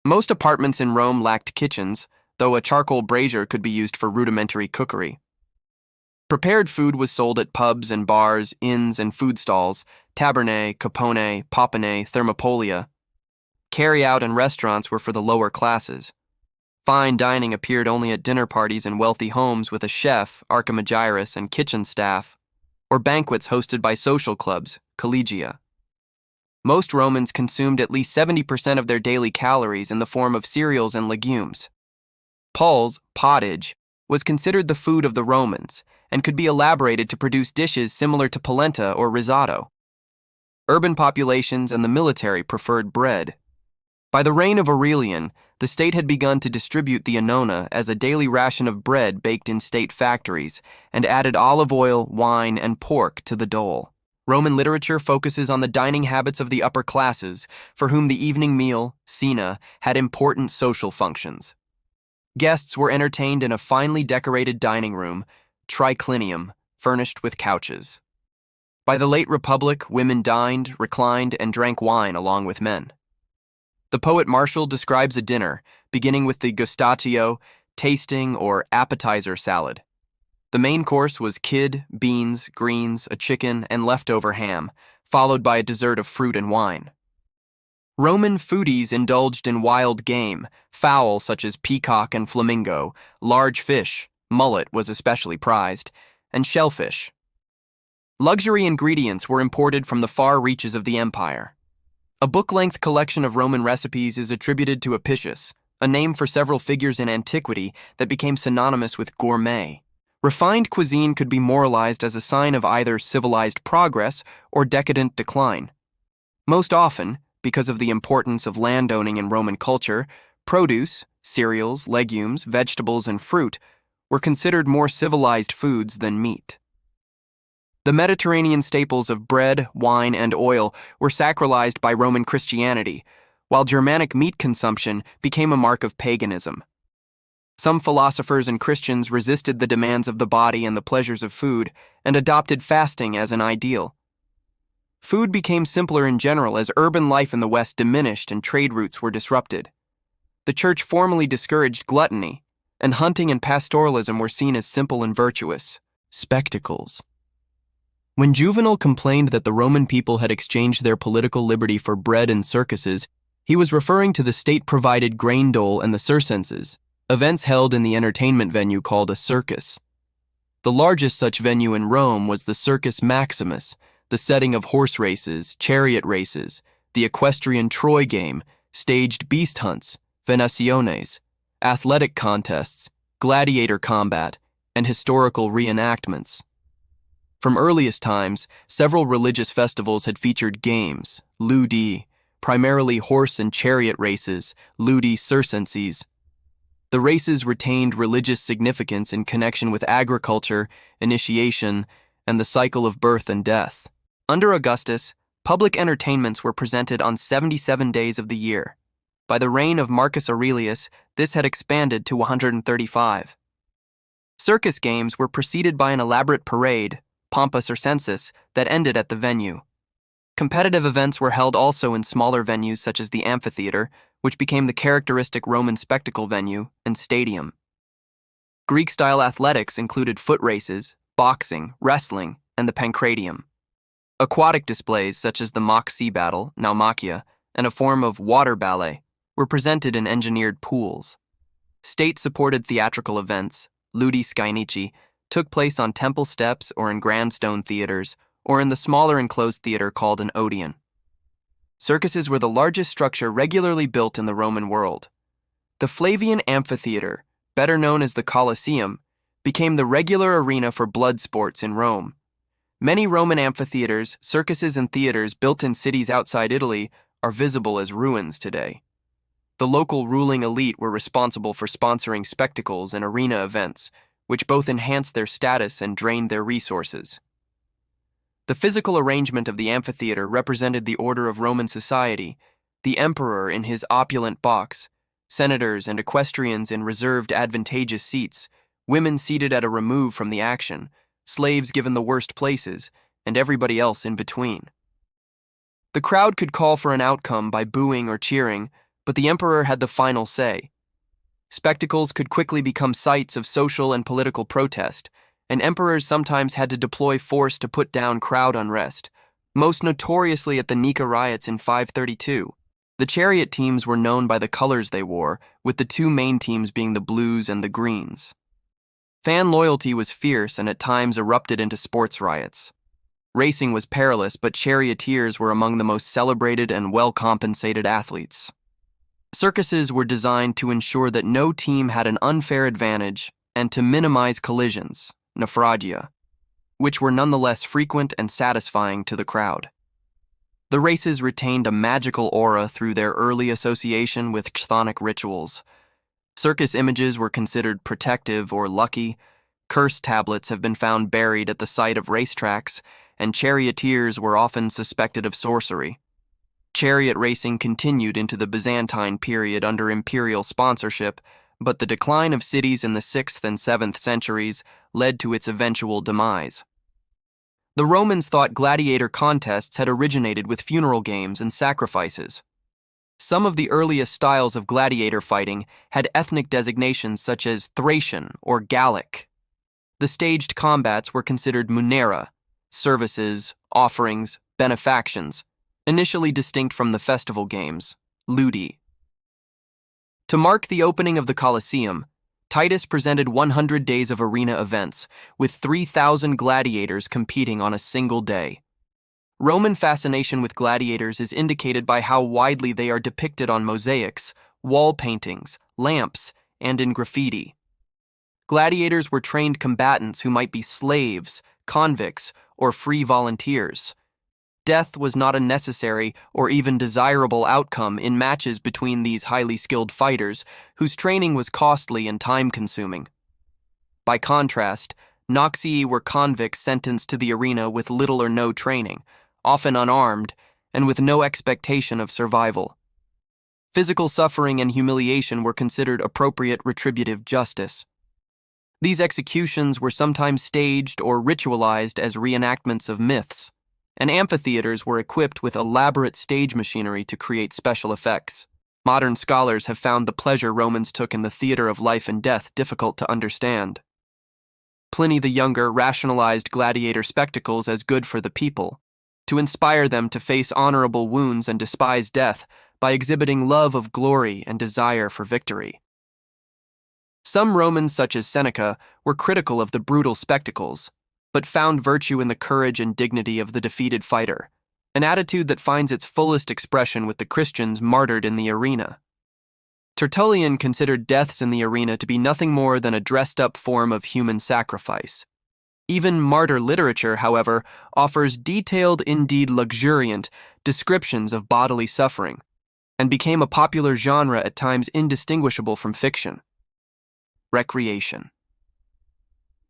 Most apartments in Rome lacked kitchens, though a charcoal brazier could be used for rudimentary cookery. Prepared food was sold at pubs and bars, inns and food stalls, tabernae, copone, popone, thermopolia. Carry-out and restaurants were for the lower classes. Fine dining appeared only at dinner parties in wealthy homes with a chef, archimagirus, and kitchen staff, or banquets hosted by social clubs, collegia. Most Romans consumed at least 70% of their daily calories in the form of cereals and legumes. Pulse, pottage, was considered the food of the Romans and could be elaborated to produce dishes similar to polenta or risotto. Urban populations and the military preferred bread. By the reign of Aurelian, the state had begun to distribute the annona as a daily ration of bread baked in state factories and added olive oil, wine, and pork to the dole. Roman literature focuses on the dining habits of the upper classes, for whom the evening meal, cena, had important social functions. Guests were entertained in a finely decorated dining room, triclinium, furnished with couches. By the late Republic, women dined, reclined, and drank wine along with men. The poet Martial describes a dinner, beginning with the gustatio, tasting, or appetizer salad. The main course was kid, beans, greens, a chicken, and leftover ham, followed by a dessert of fruit and wine. Roman foodies indulged in wild game, fowl such as peacock and flamingo, large fish, mullet was especially prized, and shellfish. Luxury ingredients were imported from the far reaches of the empire. A book-length collection of Roman recipes is attributed to Apicius, a name for several figures in antiquity that became synonymous with gourmet. Refined cuisine could be moralized as a sign of either civilized progress or decadent decline. Most often, because of the importance of landowning in Roman culture, produce, cereals, legumes, vegetables, and fruit were considered more civilized foods than meat. The Mediterranean staples of bread, wine, and oil were sacralized by Roman Christianity, while Germanic meat consumption became a mark of paganism. Some philosophers and Christians resisted the demands of the body and the pleasures of food and adopted fasting as an ideal. Food became simpler in general as urban life in the West diminished and trade routes were disrupted. The church formally discouraged gluttony, and hunting and pastoralism were seen as simple and virtuous spectacles. When Juvenal complained that the Roman people had exchanged their political liberty for bread and circuses, he was referring to the state-provided grain dole and the circenses, events held in the entertainment venue called a circus. The largest such venue in Rome was the Circus Maximus, the setting of horse races, chariot races, the equestrian Troy game, staged beast hunts, venaciones, athletic contests, gladiator combat, and historical reenactments. From earliest times, several religious festivals had featured games, ludi, primarily horse and chariot races, ludi circenses. The races retained religious significance in connection with agriculture, initiation, and the cycle of birth and death. Under Augustus, public entertainments were presented on 77 days of the year. By the reign of Marcus Aurelius, this had expanded to 135. Circus games were preceded by an elaborate parade, pompa circensis, that ended at the venue. Competitive events were held also in smaller venues such as the amphitheater, which became the characteristic Roman spectacle venue, and stadium. Greek-style athletics included foot races, boxing, wrestling, and the pancratium. Aquatic displays such as the mock sea battle, naumachia, and a form of water ballet were presented in engineered pools. State-supported theatrical events, ludi scaenici, took place on temple steps or in grandstone theaters, or in the smaller enclosed theater called an odeon. Circuses were the largest structure regularly built in the Roman world. The Flavian Amphitheater, better known as the Colosseum, became the regular arena for blood sports in Rome. Many Roman amphitheaters, circuses, and theaters built in cities outside Italy are visible as ruins today. The local ruling elite were responsible for sponsoring spectacles and arena events, which both enhanced their status and drained their resources. The physical arrangement of the amphitheater represented the order of Roman society, the emperor in his opulent box, senators and equestrians in reserved advantageous seats, women seated at a remove from the action, slaves given the worst places, and everybody else in between. The crowd could call for an outcome by booing or cheering, but the emperor had the final say. Spectacles could quickly become sites of social and political protest, and emperors sometimes had to deploy force to put down crowd unrest, most notoriously at the Nika riots in 532. The chariot teams were known by the colors they wore, with the two main teams being the blues and the greens. Fan loyalty was fierce and at times erupted into sports riots. Racing was perilous, but charioteers were among the most celebrated and well-compensated athletes. Circuses were designed to ensure that no team had an unfair advantage and to minimize collisions, naufragia, which were nonetheless frequent and satisfying to the crowd. The races retained a magical aura through their early association with chthonic rituals. Circus images were considered protective or lucky, curse tablets have been found buried at the site of racetracks, and charioteers were often suspected of sorcery. Chariot racing continued into the Byzantine period under imperial sponsorship, but the decline of cities in the 6th and 7th centuries led to its eventual demise. The Romans thought gladiator contests had originated with funeral games and sacrifices. Some of the earliest styles of gladiator fighting had ethnic designations such as Thracian or Gallic. The staged combats were considered munera, services, offerings, benefactions, initially distinct from the festival games, ludi. To mark the opening of the Colosseum, Titus presented 100 days of arena events, with 3,000 gladiators competing on a single day. Roman fascination with gladiators is indicated by how widely they are depicted on mosaics, wall paintings, lamps, and in graffiti. Gladiators were trained combatants who might be slaves, convicts, or free volunteers. Death was not a necessary or even desirable outcome in matches between these highly skilled fighters, whose training was costly and time-consuming. By contrast, Noxii were convicts sentenced to the arena with little or no training, often unarmed, and with no expectation of survival. Physical suffering and humiliation were considered appropriate retributive justice. These executions were sometimes staged or ritualized as reenactments of myths, and amphitheaters were equipped with elaborate stage machinery to create special effects. Modern scholars have found the pleasure Romans took in the theater of life and death difficult to understand. Pliny the Younger rationalized gladiator spectacles as good for the people, to inspire them to face honorable wounds and despise death by exhibiting love of glory and desire for victory. Some Romans, such as Seneca, were critical of the brutal spectacles, but found virtue in the courage and dignity of the defeated fighter, an attitude that finds its fullest expression with the Christians martyred in the arena. Tertullian considered deaths in the arena to be nothing more than a dressed-up form of human sacrifice. Even martyr literature, however, offers detailed, indeed luxuriant, descriptions of bodily suffering, and became a popular genre at times indistinguishable from fiction. Recreation.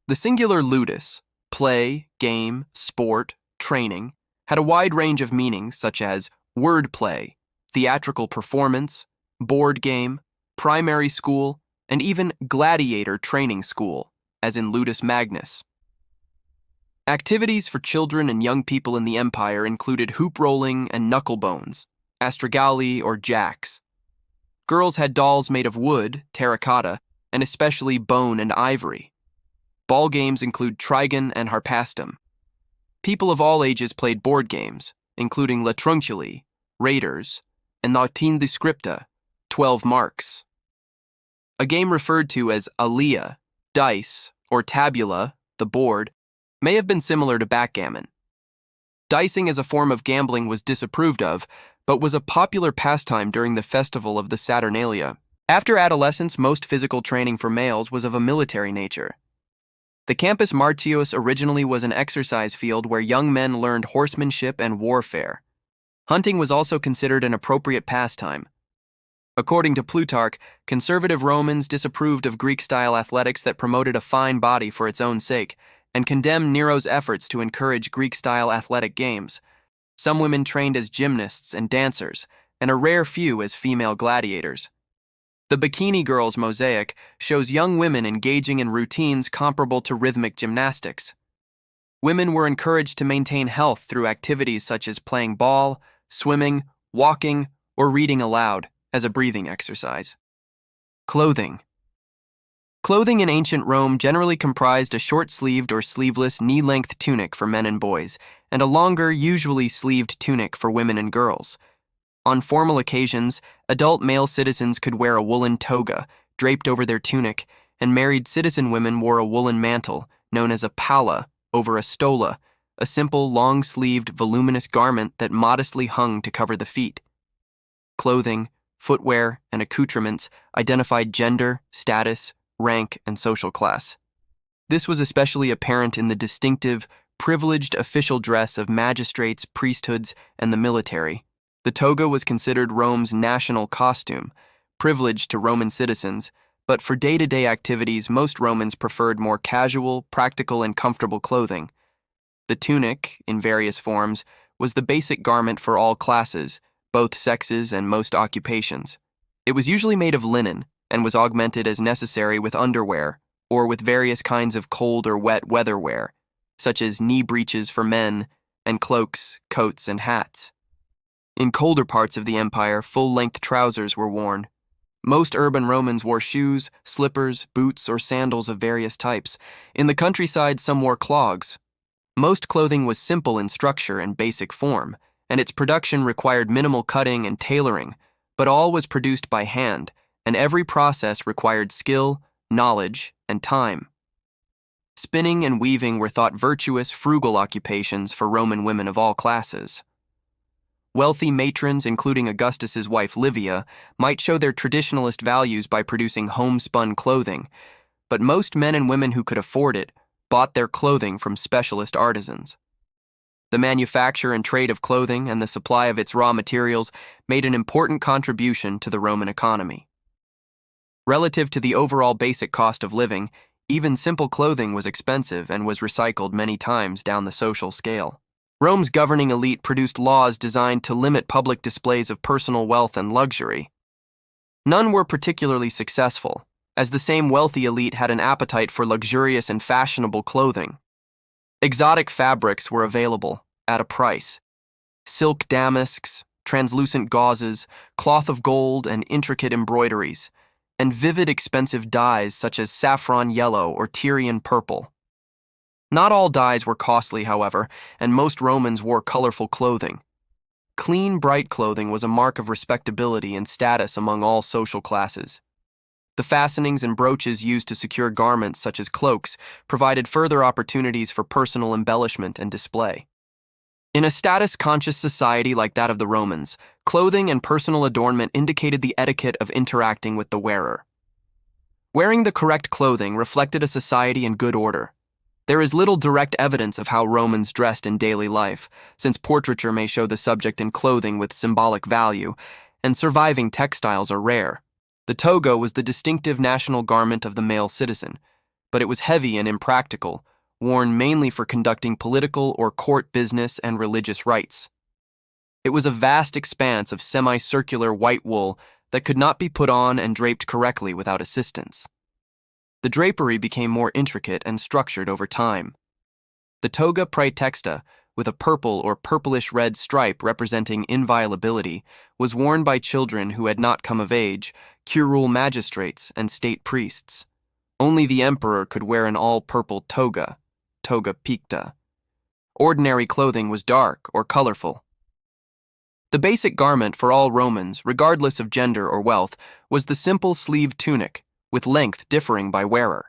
The singular ludus, play, game, sport, training, had a wide range of meanings such as word play, theatrical performance, board game, primary school, and even gladiator training school, as in Ludus Magnus. Activities for children and young people in the empire included hoop rolling and knucklebones, astragali or jacks. Girls had dolls made of wood, terracotta, and especially bone and ivory. Ball games include trigon and harpastum. People of all ages played board games, including Latrunculi, Raiders, and Nautin de Scripta, 12 marks. A game referred to as alea, dice, or tabula, the board, may have been similar to backgammon. Dicing as a form of gambling was disapproved of, but was a popular pastime during the festival of the Saturnalia. After adolescence, most physical training for males was of a military nature. The Campus Martius originally was an exercise field where young men learned horsemanship and warfare. Hunting was also considered an appropriate pastime. According to Plutarch, conservative Romans disapproved of Greek-style athletics that promoted a fine body for its own sake, and condemned Nero's efforts to encourage Greek-style athletic games. Some women trained as gymnasts and dancers, and a rare few as female gladiators. The Bikini Girls mosaic shows young women engaging in routines comparable to rhythmic gymnastics. Women were encouraged to maintain health through activities such as playing ball, swimming, walking, or reading aloud, as a breathing exercise. Clothing. Clothing in ancient Rome generally comprised a short-sleeved or sleeveless knee-length tunic for men and boys, and a longer, usually sleeved tunic for women and girls. On formal occasions, adult male citizens could wear a woolen toga draped over their tunic, and married citizen women wore a woolen mantle, known as a palla, over a stola, a simple, long-sleeved, voluminous garment that modestly hung to cover the feet. Clothing, footwear, and accoutrements identified gender, status, rank, and social class. This was especially apparent in the distinctive, privileged official dress of magistrates, priesthoods, and the military. The toga was considered Rome's national costume, privileged to Roman citizens, but for day-to-day activities, most Romans preferred more casual, practical, and comfortable clothing. The tunic, in various forms, was the basic garment for all classes, both sexes and most occupations. It was usually made of linen and was augmented as necessary with underwear or with various kinds of cold or wet weather wear, such as knee breeches for men and cloaks, coats, and hats. In colder parts of the empire, full-length trousers were worn. Most urban Romans wore shoes, slippers, boots, or sandals of various types. In the countryside, some wore clogs. Most clothing was simple in structure and basic form, and its production required minimal cutting and tailoring, but all was produced by hand, and every process required skill, knowledge, and time. Spinning and weaving were thought virtuous, frugal occupations for Roman women of all classes. Wealthy matrons, including Augustus's wife Livia, might show their traditionalist values by producing homespun clothing, but most men and women who could afford it bought their clothing from specialist artisans. The manufacture and trade of clothing and the supply of its raw materials made an important contribution to the Roman economy. Relative to the overall basic cost of living, even simple clothing was expensive and was recycled many times down the social scale. Rome's governing elite produced laws designed to limit public displays of personal wealth and luxury. None were particularly successful, as the same wealthy elite had an appetite for luxurious and fashionable clothing. Exotic fabrics were available, at a price. Silk damasks, translucent gauzes, cloth of gold, and intricate embroideries, and vivid expensive dyes such as saffron yellow or Tyrian purple. Not all dyes were costly, however, and most Romans wore colorful clothing. Clean, bright clothing was a mark of respectability and status among all social classes. The fastenings and brooches used to secure garments, such as cloaks, provided further opportunities for personal embellishment and display. In a status-conscious society like that of the Romans, clothing and personal adornment indicated the etiquette of interacting with the wearer. Wearing the correct clothing reflected a society in good order. There is little direct evidence of how Romans dressed in daily life, since portraiture may show the subject in clothing with symbolic value, and surviving textiles are rare. The toga was the distinctive national garment of the male citizen, but it was heavy and impractical, worn mainly for conducting political or court business and religious rites. It was a vast expanse of semicircular white wool that could not be put on and draped correctly without assistance. The drapery became more intricate and structured over time. The toga praetexta, with a purple or purplish-red stripe representing inviolability, was worn by children who had not come of age, curule magistrates, and state priests. Only the emperor could wear an all-purple toga, toga picta. Ordinary clothing was dark or colorful. The basic garment for all Romans, regardless of gender or wealth, was the simple sleeved tunic, with length differing by wearer.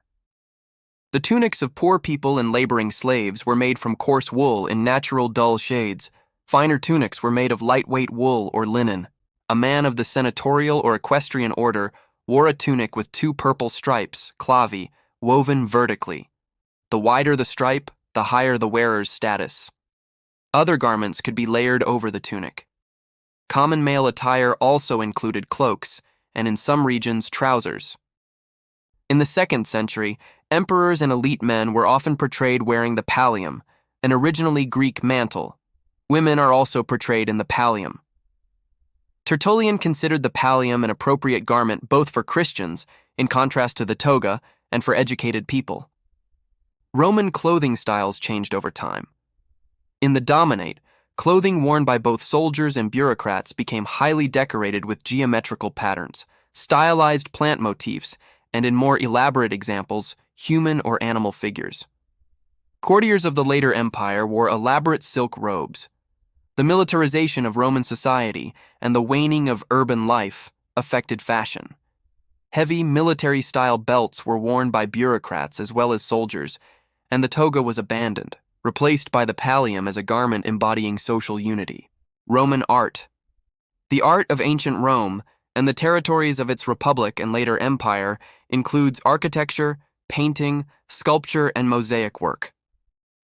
The tunics of poor people and laboring slaves were made from coarse wool in natural dull shades. Finer tunics were made of lightweight wool or linen. A man of the senatorial or equestrian order wore a tunic with 2 purple stripes, clavi, woven vertically. The wider the stripe, the higher the wearer's status. Other garments could be layered over the tunic. Common male attire also included cloaks, and in some regions, trousers. In the 2nd century, emperors and elite men were often portrayed wearing the pallium, an originally Greek mantle. Women are also portrayed in the pallium. Tertullian considered the pallium an appropriate garment both for Christians, in contrast to the toga, and for educated people. Roman clothing styles changed over time. In the Dominate, Clothing worn by both soldiers and bureaucrats became highly decorated with geometrical patterns, stylized plant motifs, and in more elaborate examples, human or animal figures. Courtiers of the later empire wore elaborate silk robes. The militarization of Roman society and the waning of urban life affected fashion. Heavy military-style belts were worn by bureaucrats as well as soldiers, and the toga was abandoned, replaced by the pallium as a garment embodying social unity. Roman art. The art of ancient Rome and the territories of its republic and later empire includes architecture, painting, sculpture, and mosaic work.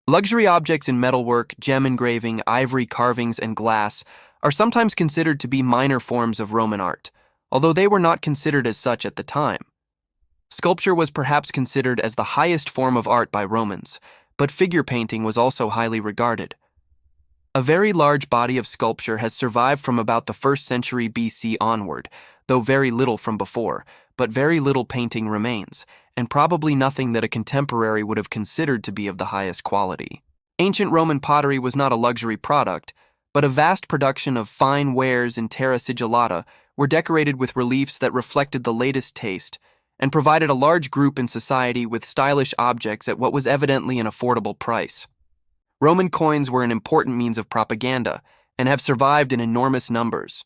Luxury objects in metalwork, gem engraving, ivory carvings, and glass are sometimes considered to be minor forms of Roman art, although they were not considered as such at the time. Sculpture was perhaps considered as the highest form of art by Romans, but figure painting was also highly regarded. A very large body of sculpture has survived from about the 1st century BC onward, though very little from before, but very little painting remains, and probably nothing that a contemporary would have considered to be of the highest quality. Ancient Roman pottery was not a luxury product, but a vast production of fine wares in terra sigillata were decorated with reliefs that reflected the latest taste and provided a large group in society with stylish objects at what was evidently an affordable price. Roman coins were an important means of propaganda and have survived in enormous numbers.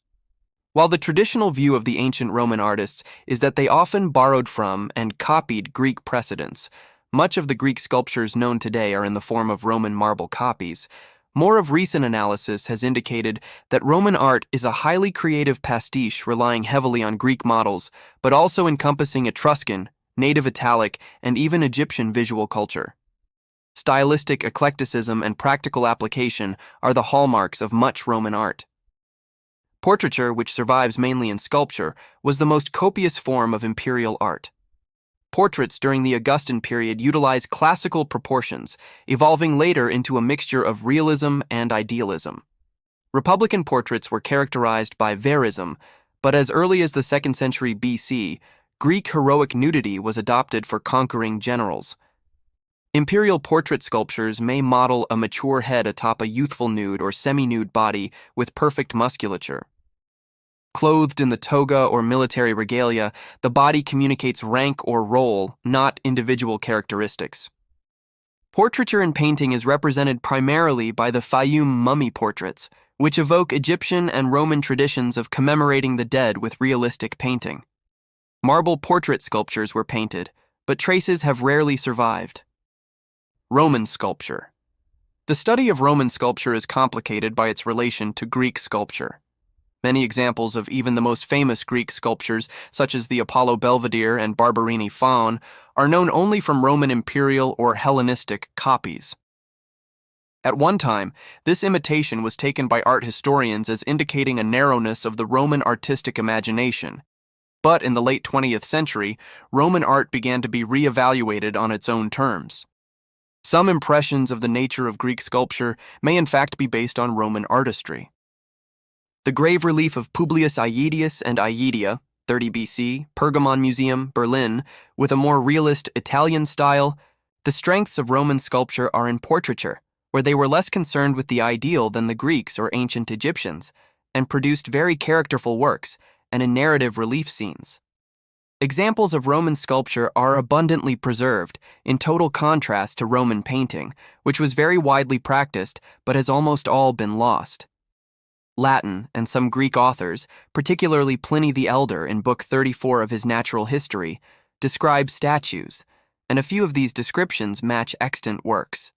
While the traditional view of the ancient Roman artists is that they often borrowed from and copied Greek precedents, much of the Greek sculptures known today are in the form of Roman marble copies. More of recent analysis has indicated that Roman art is a highly creative pastiche relying heavily on Greek models, but also encompassing Etruscan, native Italic, and even Egyptian visual culture. Stylistic eclecticism and practical application are the hallmarks of much Roman art. Portraiture, which survives mainly in sculpture, was the most copious form of imperial art. Portraits during the Augustan period utilized classical proportions, evolving later into a mixture of realism and idealism. Republican portraits were characterized by verism, but as early as the 2nd century BC, Greek heroic nudity was adopted for conquering generals. Imperial portrait sculptures may model a mature head atop a youthful nude or semi-nude body with perfect musculature. Clothed in the toga or military regalia, the body communicates rank or role, not individual characteristics. Portraiture in painting is represented primarily by the Fayum mummy portraits, which evoke Egyptian and Roman traditions of commemorating the dead with realistic painting. Marble portrait sculptures were painted, but traces have rarely survived. Roman sculpture. The study of Roman sculpture is complicated by its relation to Greek sculpture. Many examples of even the most famous Greek sculptures, such as the Apollo Belvedere and Barberini Faun, are known only from Roman imperial or Hellenistic copies. At one time, this imitation was taken by art historians as indicating a narrowness of the Roman artistic imagination. But in the late 20th century, Roman art began to be re-evaluated on its own terms. Some impressions of the nature of Greek sculpture may in fact be based on Roman artistry. The grave relief of Publius Aetius and Aetia, 30 BC, Pergamon Museum, Berlin, with a more realist Italian style. The strengths of Roman sculpture are in portraiture, where they were less concerned with the ideal than the Greeks or ancient Egyptians, and produced very characterful works, and in narrative relief scenes. Examples of Roman sculpture are abundantly preserved, in total contrast to Roman painting, which was very widely practiced but has almost all been lost. Latin and some Greek authors, particularly Pliny the Elder in Book 34 of his Natural History, describe statues, and a few of these descriptions match extant works.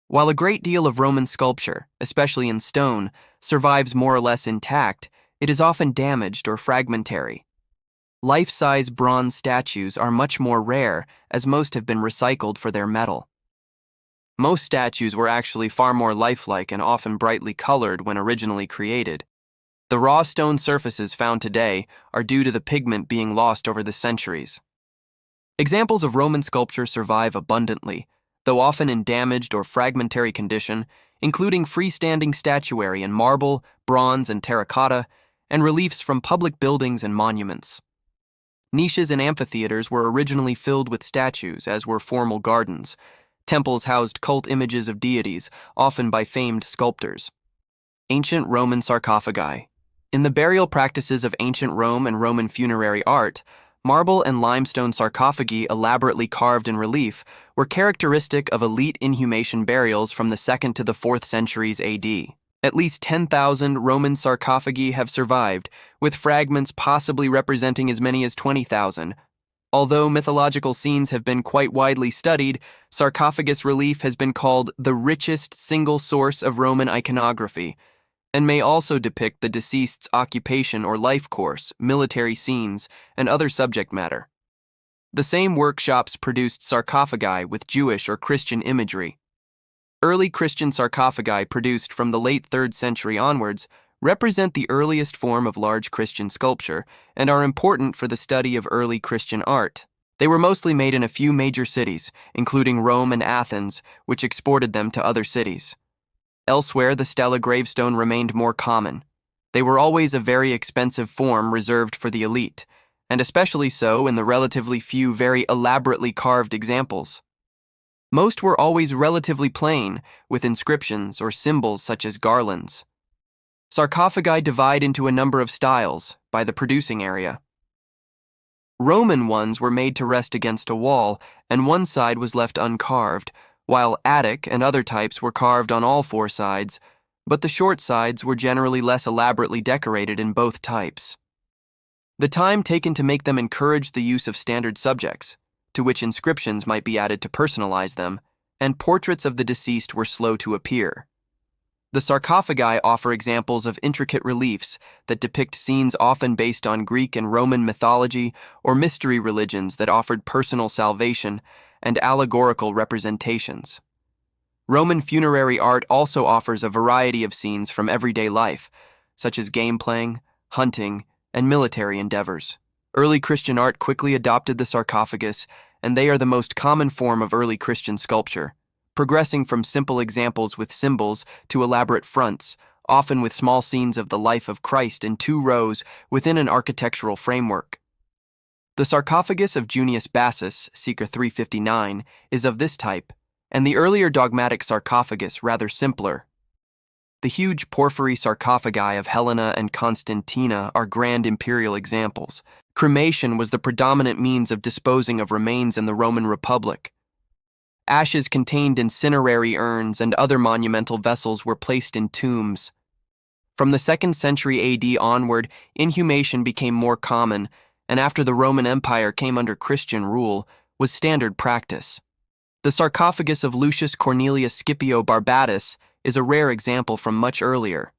While a great deal of Roman sculpture, especially in stone, survives more or less intact, it is often damaged or fragmentary. Life-size bronze statues are much more rare, as most have been recycled for their metal. Most statues were actually far more lifelike and often brightly colored when originally created. The raw stone surfaces found today are due to the pigment being lost over the centuries. Examples of Roman sculpture survive abundantly, though often in damaged or fragmentary condition, including freestanding statuary in marble, bronze, and terracotta, and reliefs from public buildings and monuments. Niches in amphitheaters were originally filled with statues, as were formal gardens. Temples housed cult images of deities, often by famed sculptors. Ancient Roman sarcophagi. In the burial practices of ancient Rome and Roman funerary art, marble and limestone sarcophagi elaborately carved in relief were characteristic of elite inhumation burials from the 2nd to the 4th centuries AD. At least 10,000 Roman sarcophagi have survived, with fragments possibly representing as many as 20,000. Although mythological scenes have been quite widely studied, sarcophagus relief has been called the richest single source of Roman iconography, and may also depict the deceased's occupation or life course, military scenes, and other subject matter. The same workshops produced sarcophagi with Jewish or Christian imagery. Early Christian sarcophagi produced from the late 3rd century onwards represent the earliest form of large Christian sculpture and are important for the study of early Christian art. They were mostly made in a few major cities, including Rome and Athens, which exported them to other cities. Elsewhere, the stela gravestone remained more common. They were always a very expensive form reserved for the elite, and especially so in the relatively few very elaborately carved examples. Most were always relatively plain, with inscriptions or symbols such as garlands. Sarcophagi divide into a number of styles by the producing area. Roman ones were made to rest against a wall, and one side was left uncarved, while Attic and other types were carved on all 4 sides, but the short sides were generally less elaborately decorated in both types. The time taken to make them encouraged the use of standard subjects, to which inscriptions might be added to personalize them, and portraits of the deceased were slow to appear. The sarcophagi offer examples of intricate reliefs that depict scenes often based on Greek and Roman mythology or mystery religions that offered personal salvation and allegorical representations. Roman funerary art also offers a variety of scenes from everyday life, such as game playing, hunting, and military endeavors. Early Christian art quickly adopted the sarcophagus, and they are the most common form of early Christian sculpture, progressing from simple examples with symbols to elaborate fronts, often with small scenes of the life of Christ in 2 rows within an architectural framework. The sarcophagus of Junius Bassus, circa 359, is of this type, and the earlier dogmatic sarcophagus rather simpler. The huge porphyry sarcophagi of Helena and Constantina are grand imperial examples. Cremation was the predominant means of disposing of remains in the Roman Republic. Ashes contained in cinerary urns and other monumental vessels were placed in tombs. From the 2nd century AD onward, inhumation became more common, and after the Roman Empire came under Christian rule, was standard practice. The sarcophagus of Lucius Cornelius Scipio Barbatus is a rare example from much earlier.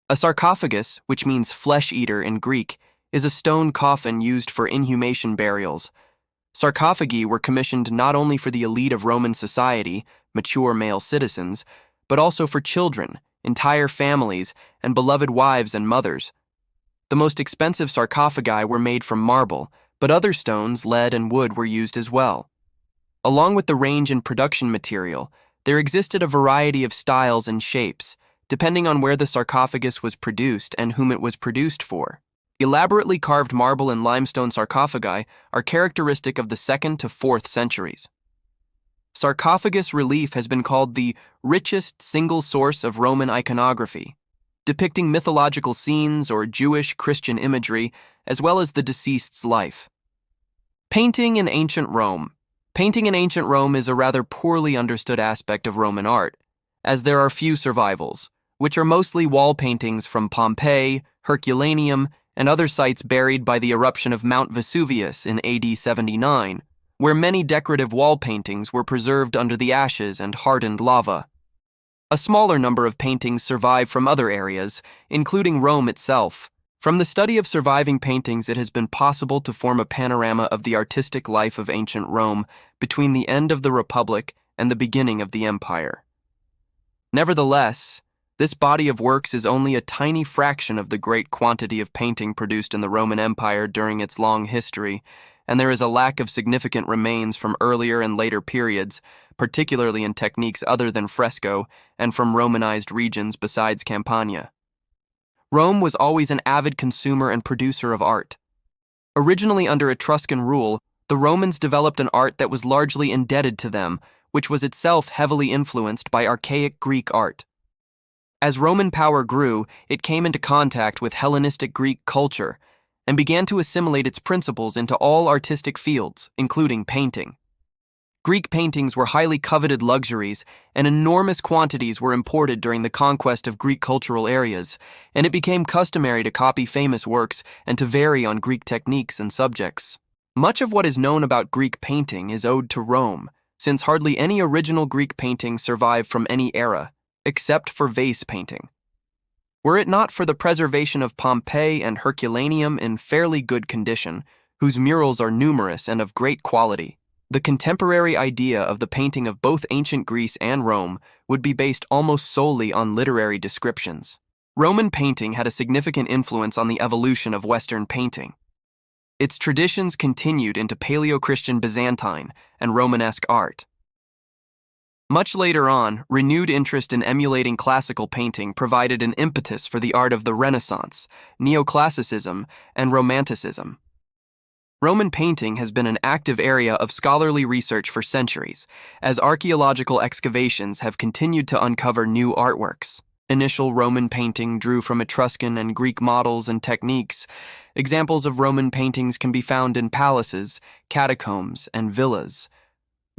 A sarcophagus, which means flesh-eater in Greek, is a stone coffin used for inhumation burials. Sarcophagi were commissioned not only for the elite of Roman society, mature male citizens, but also for children, entire families, and beloved wives and mothers. The most expensive sarcophagi were made from marble, but other stones, lead, and wood were used as well. Along with the range in production material, there existed a variety of styles and shapes, depending on where the sarcophagus was produced and whom it was produced for. Elaborately carved marble and limestone sarcophagi are characteristic of the 2nd to 4th centuries. Sarcophagus relief has been called the richest single source of Roman iconography, depicting mythological scenes or Jewish Christian imagery, as well as the deceased's life. Painting in ancient Rome. Painting in ancient Rome is a rather poorly understood aspect of Roman art, as there are few survivals, which are mostly wall paintings from Pompeii, Herculaneum, and other sites buried by the eruption of Mount Vesuvius in AD 79, where many decorative wall paintings were preserved under the ashes and hardened lava. A smaller number of paintings survive from other areas, including Rome itself. From the study of surviving paintings, it has been possible to form a panorama of the artistic life of ancient Rome between the end of the Republic and the beginning of the Empire. Nevertheless, this body of works is only a tiny fraction of the great quantity of painting produced in the Roman Empire during its long history, and there is a lack of significant remains from earlier and later periods, particularly in techniques other than fresco and from Romanized regions besides Campania. Rome was always an avid consumer and producer of art. Originally under Etruscan rule, the Romans developed an art that was largely indebted to them, which was itself heavily influenced by archaic Greek art. As Roman power grew, it came into contact with Hellenistic Greek culture and began to assimilate its principles into all artistic fields, including painting. Greek paintings were highly coveted luxuries, and enormous quantities were imported during the conquest of Greek cultural areas, and it became customary to copy famous works and to vary on Greek techniques and subjects. Much of what is known about Greek painting is owed to Rome, since hardly any original Greek paintings survive from any era, except for vase painting. Were it not for the preservation of Pompeii and Herculaneum in fairly good condition, whose murals are numerous and of great quality, the contemporary idea of the painting of both ancient Greece and Rome would be based almost solely on literary descriptions. Roman painting had a significant influence on the evolution of Western painting. Its traditions continued into Paleo-Christian Byzantine and Romanesque art. Much later on, renewed interest in emulating classical painting provided an impetus for the art of the Renaissance, Neoclassicism, and Romanticism. Roman painting has been an active area of scholarly research for centuries, as archaeological excavations have continued to uncover new artworks. Initial Roman painting drew from Etruscan and Greek models and techniques. Examples of Roman paintings can be found in palaces, catacombs, and villas.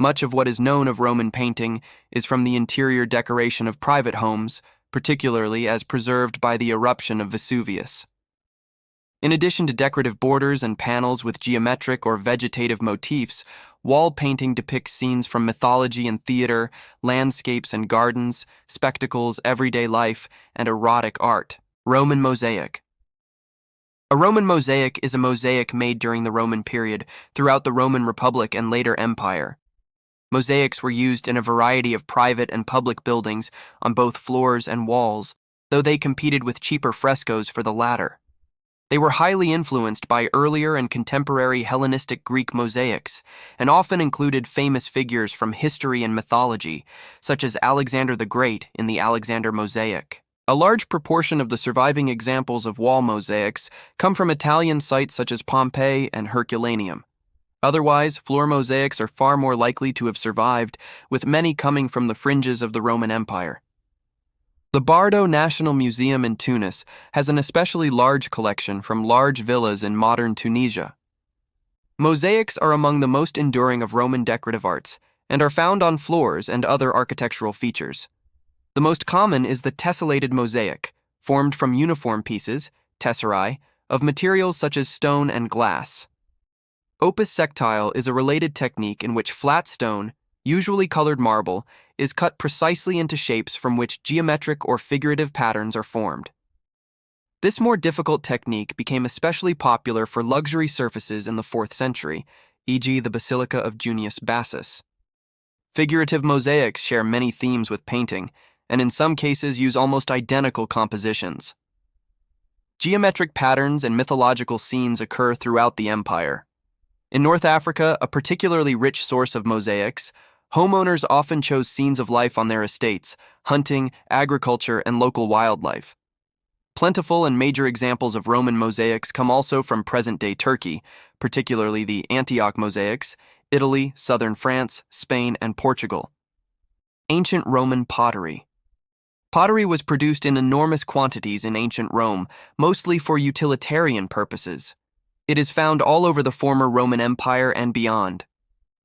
Much of what is known of Roman painting is from the interior decoration of private homes, particularly as preserved by the eruption of Vesuvius. In addition to decorative borders and panels with geometric or vegetative motifs, wall painting depicts scenes from mythology and theater, landscapes and gardens, spectacles, everyday life, and erotic art. Roman mosaic. A Roman mosaic is a mosaic made during the Roman period throughout the Roman Republic and later Empire. Mosaics were used in a variety of private and public buildings on both floors and walls, though they competed with cheaper frescoes for the latter. They were highly influenced by earlier and contemporary Hellenistic Greek mosaics, and often included famous figures from history and mythology, such as Alexander the Great in the Alexander Mosaic. A large proportion of the surviving examples of wall mosaics come from Italian sites such as Pompeii and Herculaneum. Otherwise, floor mosaics are far more likely to have survived, with many coming from the fringes of the Roman Empire. The Bardo National Museum in Tunis has an especially large collection from large villas in modern Tunisia. Mosaics are among the most enduring of Roman decorative arts and are found on floors and other architectural features. The most common is the tessellated mosaic, formed from uniform pieces, tesserae, of materials such as stone and glass. Opus sectile is a related technique in which flat stone, usually colored marble, is cut precisely into shapes from which geometric or figurative patterns are formed. This more difficult technique became especially popular for luxury surfaces in the 4th century, e.g. the Basilica of Junius Bassus. Figurative mosaics share many themes with painting, and in some cases use almost identical compositions. Geometric patterns and mythological scenes occur throughout the empire. In North Africa, a particularly rich source of mosaics, homeowners often chose scenes of life on their estates, hunting, agriculture, and local wildlife. Plentiful and major examples of Roman mosaics come also from present-day Turkey, particularly the Antioch mosaics, Italy, southern France, Spain, and Portugal. Ancient Roman pottery. Pottery was produced in enormous quantities in ancient Rome, mostly for utilitarian purposes. It is found all over the former Roman Empire and beyond.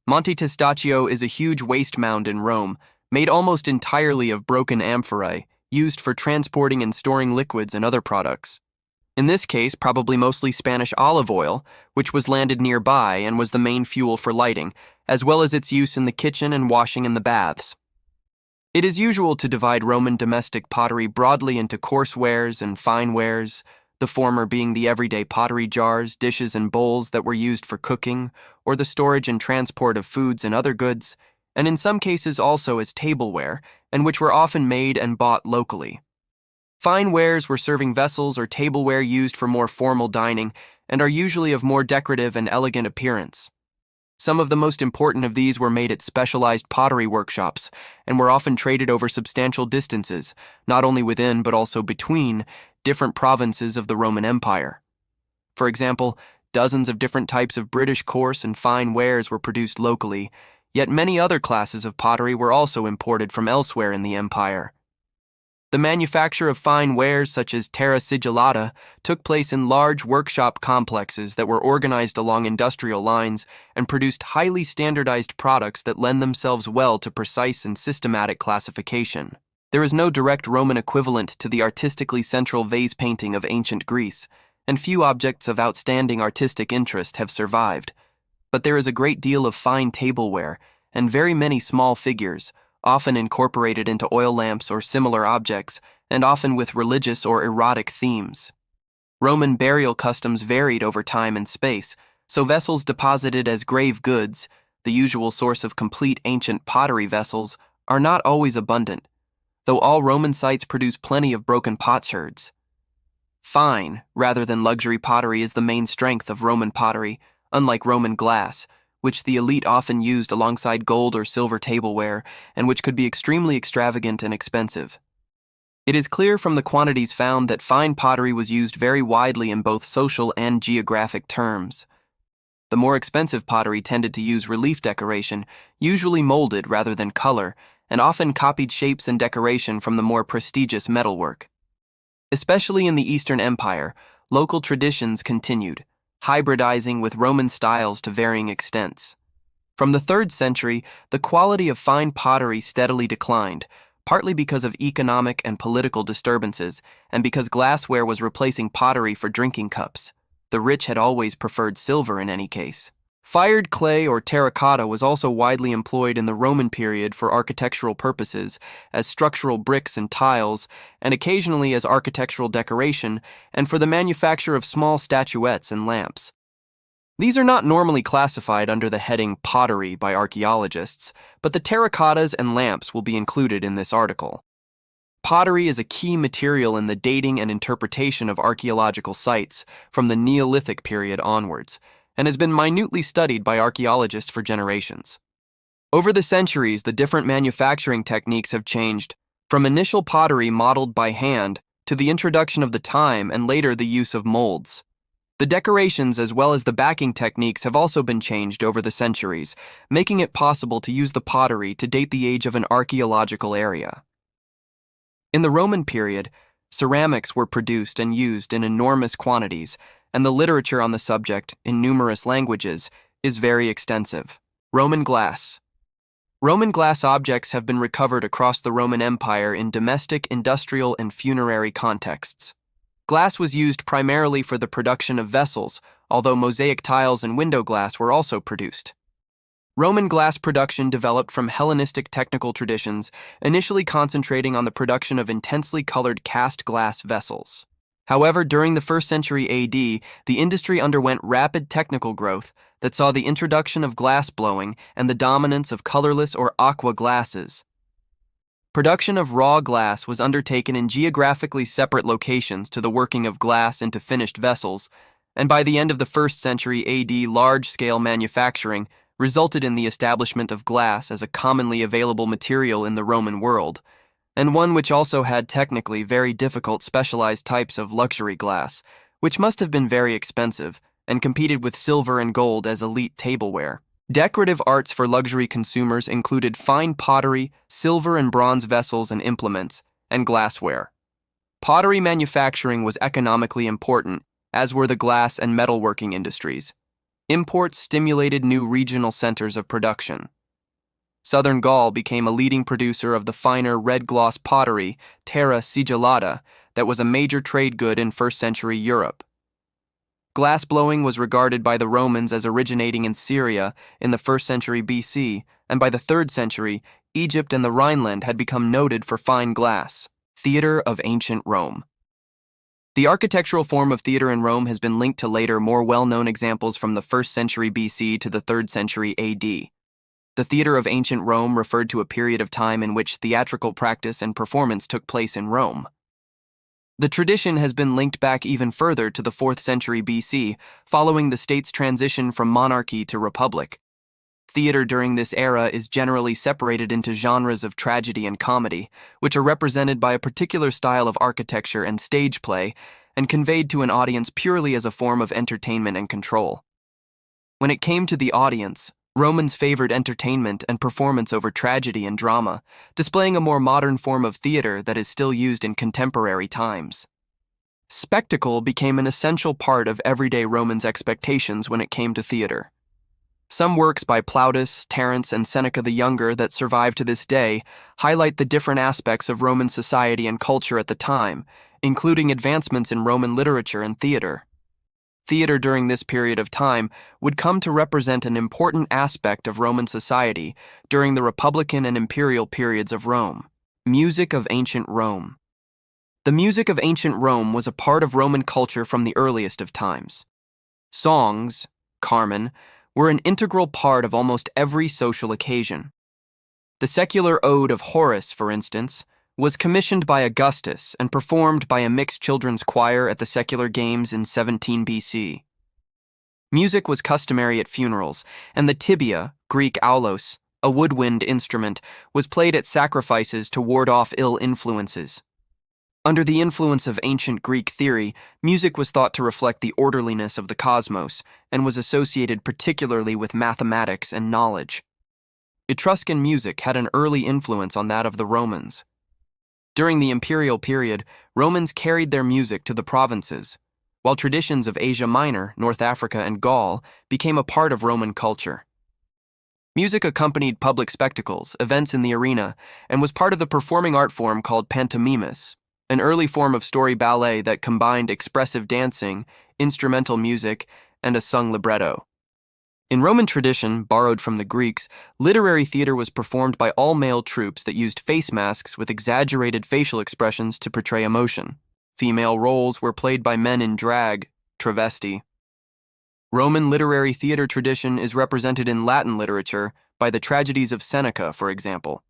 Monte Testaccio is a huge waste mound in Rome, made almost entirely of broken amphorae, used for transporting and storing liquids and other products. In this case, probably mostly Spanish olive oil, which was landed nearby and was the main fuel for lighting, as well as its use in the kitchen and washing in the baths. It is usual to divide Roman domestic pottery broadly into coarse wares and fine wares, the former being the everyday pottery jars, dishes, and bowls that were used for cooking, or the storage and transport of foods and other goods, and in some cases also as tableware, and which were often made and bought locally. Fine wares were serving vessels or tableware used for more formal dining, and are usually of more decorative and elegant appearance. Some of the most important of these were made at specialized pottery workshops, and were often traded over substantial distances, not only within but also between different provinces of the Roman Empire. For example, dozens of different types of British coarse and fine wares were produced locally, yet many other classes of pottery were also imported from elsewhere in the empire. The manufacture of fine wares such as terra sigillata took place in large workshop complexes that were organized along industrial lines and produced highly standardized products that lend themselves well to precise and systematic classification. There is no direct Roman equivalent to the artistically central vase painting of ancient Greece, and few objects of outstanding artistic interest have survived. But there is a great deal of fine tableware and very many small figures, often incorporated into oil lamps or similar objects, and often with religious or erotic themes. Roman burial customs varied over time and space, so vessels deposited as grave goods, the usual source of complete ancient pottery vessels, are not always abundant, though all Roman sites produce plenty of broken potsherds. Fine, rather than luxury pottery is the main strength of Roman pottery, unlike Roman glass, which the elite often used alongside gold or silver tableware, and which could be extremely extravagant and expensive. It is clear from the quantities found that fine pottery was used very widely in both social and geographic terms. The more expensive pottery tended to use relief decoration, usually molded rather than color, and often copied shapes and decoration from the more prestigious metalwork. Especially in the Eastern Empire, local traditions continued, hybridizing with Roman styles to varying extents. From the 3rd century, the quality of fine pottery steadily declined, partly because of economic and political disturbances, and because glassware was replacing pottery for drinking cups. The rich had always preferred silver in any case. Fired clay or terracotta was also widely employed in the Roman period for architectural purposes, as structural bricks and tiles, and occasionally as architectural decoration, and for the manufacture of small statuettes and lamps. These are not normally classified under the heading pottery by archaeologists, but the terracottas and lamps will be included in this article. Pottery is a key material in the dating and interpretation of archaeological sites from the Neolithic period onwards, and has been minutely studied by archaeologists for generations. Over the centuries, the different manufacturing techniques have changed, from initial pottery modeled by hand to the introduction of the time and later the use of molds. The decorations as well as the backing techniques have also been changed over the centuries, making it possible to use the pottery to date the age of an archaeological area. In the Roman period, ceramics were produced and used in enormous quantities, and the literature on the subject, in numerous languages, is very extensive. Roman glass. Roman glass objects have been recovered across the Roman Empire in domestic, industrial, and funerary contexts. Glass was used primarily for the production of vessels, although mosaic tiles and window glass were also produced. Roman glass production developed from Hellenistic technical traditions, initially concentrating on the production of intensely colored cast glass vessels. However, during the 1st century AD, the industry underwent rapid technical growth that saw the introduction of glass blowing and the dominance of colorless or aqua glasses. Production of raw glass was undertaken in geographically separate locations to the working of glass into finished vessels, and by the end of the 1st century AD, large-scale manufacturing resulted in the establishment of glass as a commonly available material in the Roman world, and one which also had technically very difficult specialized types of luxury glass, which must have been very expensive, and competed with silver and gold as elite tableware. Decorative arts for luxury consumers included fine pottery, silver and bronze vessels and implements, and glassware. Pottery manufacturing was economically important, as were the glass and metalworking industries. Imports stimulated new regional centers of production. Southern Gaul became a leading producer of the finer red gloss pottery, terra sigillata, that was a major trade good in 1st century Europe. Glass blowing was regarded by the Romans as originating in Syria in the 1st century BC, and by the 3rd century, Egypt and the Rhineland had become noted for fine glass. Theater of ancient Rome. The architectural form of theater in Rome has been linked to later, more well-known examples from the 1st century BC to the 3rd century AD. The theater of ancient Rome referred to a period of time in which theatrical practice and performance took place in Rome. The tradition has been linked back even further to the 4th century BC, following the state's transition from monarchy to republic. Theater during this era is generally separated into genres of tragedy and comedy, which are represented by a particular style of architecture and stage play, and conveyed to an audience purely as a form of entertainment and control. When it came to the audience, Romans favored entertainment and performance over tragedy and drama, displaying a more modern form of theater that is still used in contemporary times. Spectacle became an essential part of everyday Romans' expectations when it came to theater. Some works by Plautus, Terence, and Seneca the Younger that survive to this day highlight the different aspects of Roman society and culture at the time, including advancements in Roman literature and theater. Theater during this period of time would come to represent an important aspect of Roman society during the Republican and imperial periods of Rome. Music of ancient Rome. The music of ancient Rome was a part of Roman culture from the earliest of times. Songs, Carmen, were an integral part of almost every social occasion. The secular ode of Horace, for instance, was commissioned by Augustus and performed by a mixed children's choir at the secular games in 17 BC. Music was customary at funerals, and the tibia, Greek aulos, a woodwind instrument, was played at sacrifices to ward off ill influences. Under the influence of ancient Greek theory, music was thought to reflect the orderliness of the cosmos and was associated particularly with mathematics and knowledge. Etruscan music had an early influence on that of the Romans. During the imperial period, Romans carried their music to the provinces, while traditions of Asia Minor, North Africa, and Gaul became a part of Roman culture. Music accompanied public spectacles, events in the arena, and was part of the performing art form called pantomimus, an early form of story ballet that combined expressive dancing, instrumental music, and a sung libretto. In Roman tradition, borrowed from the Greeks, literary theater was performed by all-male troupes that used face masks with exaggerated facial expressions to portray emotion. Female roles were played by men in drag, travesti. Roman literary theater tradition is represented in Latin literature by the tragedies of Seneca, for example.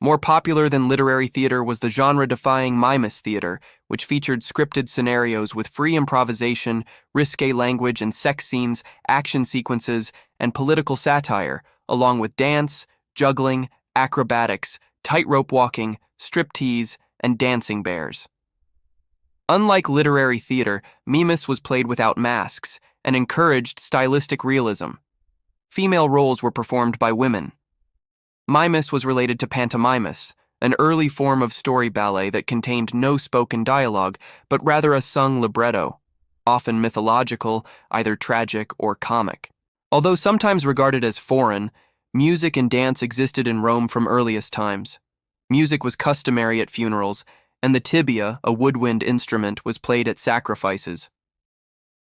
More popular than literary theater was the genre-defying mimeist theater, which featured scripted scenarios with free improvisation, risque language and sex scenes, action sequences, and political satire, along with dance, juggling, acrobatics, tightrope walking, striptease, and dancing bears. Unlike literary theater, mimesis was played without masks and encouraged stylistic realism. Female roles were performed by women. Mimesis was related to pantomimus, an early form of story ballet that contained no spoken dialogue, but rather a sung libretto, often mythological, either tragic or comic. Although sometimes regarded as foreign, music and dance existed in Rome from earliest times. Music was customary at funerals, and the tibia, a woodwind instrument, was played at sacrifices.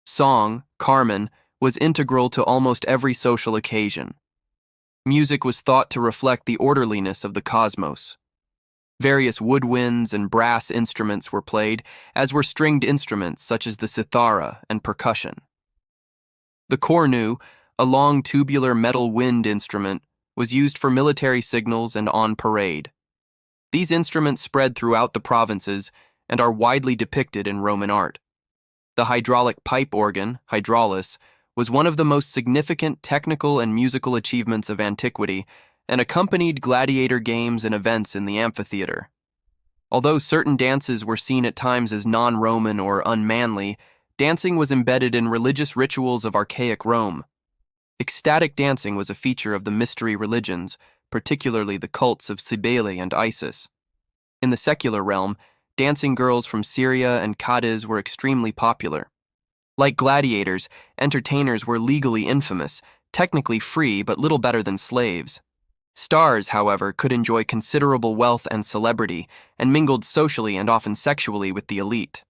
Song, Carmen, was integral to almost every social occasion. Music was thought to reflect the orderliness of the cosmos. Various woodwinds and brass instruments were played, as were stringed instruments such as the cithara and percussion. The cornu, a long tubular metal wind instrument, was used for military signals and on parade. These instruments spread throughout the provinces and are widely depicted in Roman art. The hydraulic pipe organ, hydraulis, was one of the most significant technical and musical achievements of antiquity and accompanied gladiator games and events in the amphitheater. Although certain dances were seen at times as non-Roman or unmanly, dancing was embedded in religious rituals of archaic Rome. Ecstatic dancing was a feature of the mystery religions, particularly the cults of Cybele and Isis. In the secular realm, dancing girls from Syria and Cadiz were extremely popular. Like gladiators, entertainers were legally infamous, technically free but little better than slaves. Stars, however, could enjoy considerable wealth and celebrity, and mingled socially and often sexually with the elite.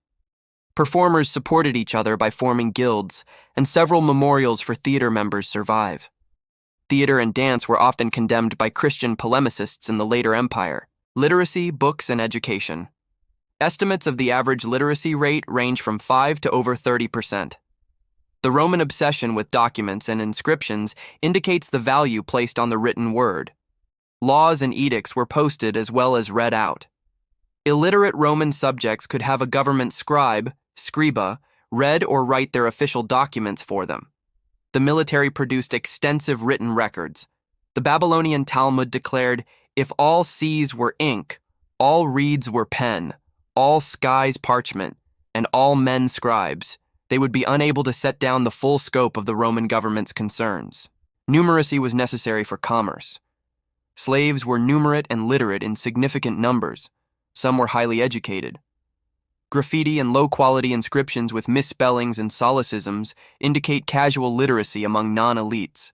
Performers supported each other by forming guilds, and several memorials for theater members survive. Theater and dance were often condemned by Christian polemicists in the later empire. Literacy, books, and education. Estimates of the average literacy rate range from 5 to over 30%. The Roman obsession with documents and inscriptions indicates the value placed on the written word. Laws and edicts were posted as well as read out. Illiterate Roman subjects could have a government scribe, scriba, read or write their official documents for them. The military produced extensive written records. The Babylonian Talmud declared, "If all seas were ink, all reeds were pen, all skies parchment, and all men scribes, they would be unable to set down the full scope of the Roman government's concerns." Numeracy was necessary for commerce. Slaves were numerate and literate in significant numbers. Some were highly educated. Graffiti and low-quality inscriptions with misspellings and solecisms indicate casual literacy among non-elites.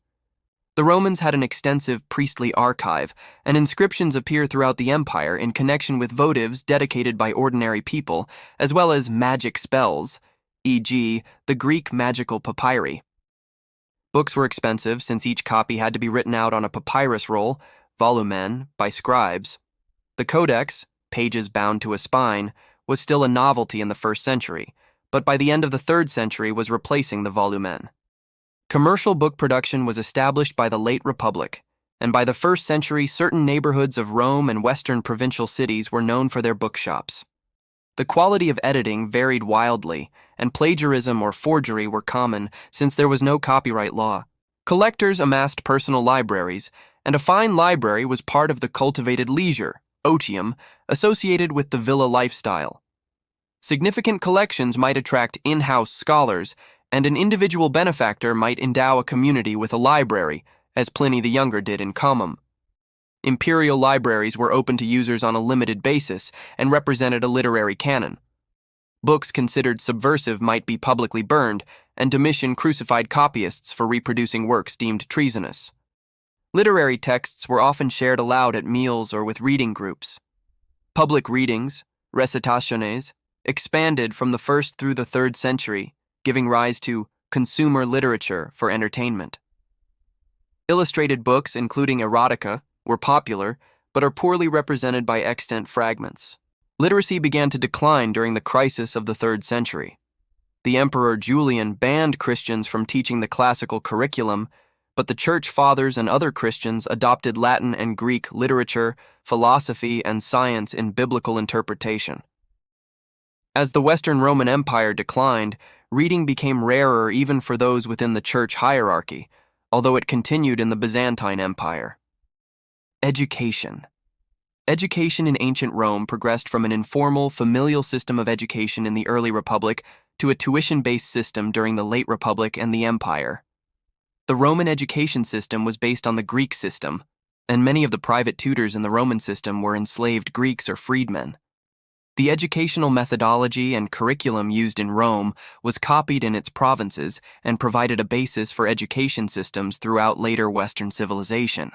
The Romans had an extensive priestly archive, and inscriptions appear throughout the empire in connection with votives dedicated by ordinary people, as well as magic spells, e.g., the Greek magical papyri. Books were expensive since each copy had to be written out on a papyrus roll, volumen, by scribes. The codex, pages bound to a spine, was still a novelty in the 1st century, but by the end of the 3rd century was replacing the volumen. Commercial book production was established by the late Republic, and by the 1st century certain neighborhoods of Rome and western provincial cities were known for their bookshops. The quality of editing varied wildly, and plagiarism or forgery were common since there was no copyright law. Collectors amassed personal libraries, and a fine library was part of the cultivated leisure, otium, associated with the villa lifestyle. Significant collections might attract in-house scholars, and an individual benefactor might endow a community with a library, as Pliny the Younger did in Comum. Imperial libraries were open to users on a limited basis and represented a literary canon. Books considered subversive might be publicly burned, and Domitian crucified copyists for reproducing works deemed treasonous. Literary texts were often shared aloud at meals or with reading groups. Public readings, recitationes, expanded from the 1st through the 3rd century, giving rise to consumer literature for entertainment. Illustrated books, including erotica, were popular, but are poorly represented by extant fragments. Literacy began to decline during the crisis of the 3rd century. The Emperor Julian banned Christians from teaching the classical curriculum, but the Church Fathers and other Christians adopted Latin and Greek literature, philosophy, and science in biblical interpretation. As the Western Roman Empire declined, reading became rarer even for those within the church hierarchy, although it continued in the Byzantine Empire. Education. Education in ancient Rome progressed from an informal, familial system of education in the early Republic to a tuition-based system during the late Republic and the Empire. The Roman education system was based on the Greek system, and many of the private tutors in the Roman system were enslaved Greeks or freedmen. The educational methodology and curriculum used in Rome was copied in its provinces and provided a basis for education systems throughout later Western civilization.